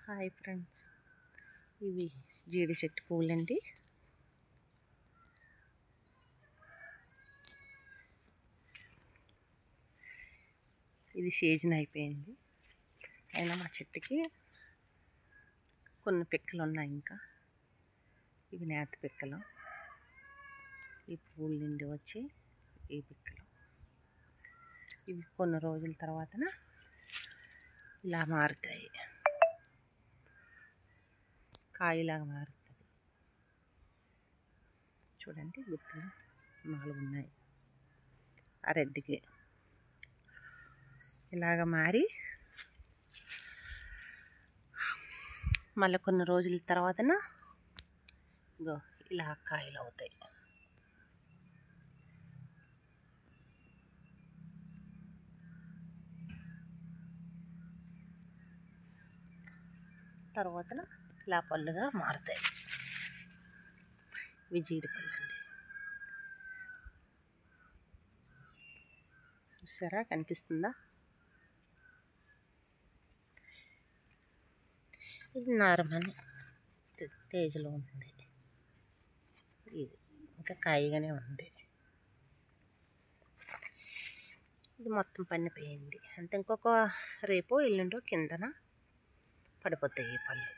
Hi friends, ఇవి జీడి చెట్టు పువ్వులండి. ఇది సీజన్ అయిపోయింది, అయినా మా చెట్టుకి కొన్ని పిక్కలు ఉన్నాయి. ఇంకా ఇవి నేత పిక్కలు. ఈ పువ్వుల నుండి వచ్చి ఈ పిక్కలు ఇవి కొన్ని రోజుల తర్వాత ఇలా మారుతాయి, కాయలాగా మారుతుంది. చూడండి, గుత్తులు 4 ఉన్నాయి. ఆ రెడ్డికి ఇలాగ మారి మళ్ళీ కొన్ని రోజుల తర్వాత ఇలా కాయలు అవుతాయి. తర్వాత ఇలా పళ్ళుగా మారుతాయి. ఇవి జీడిపళ్ళు అండి. చూసారా, కనిపిస్తుందా? ఇది నార్మల్ స్టేజ్లో ఉంది. ఇది ఇంకా కాయగానే ఉంది. ఇది మొత్తం పండిపోయింది. అంతే, ఇంకొక రేపు ఎల్లుండో కిందన పడిపోతాయి ఈ పళ్ళు.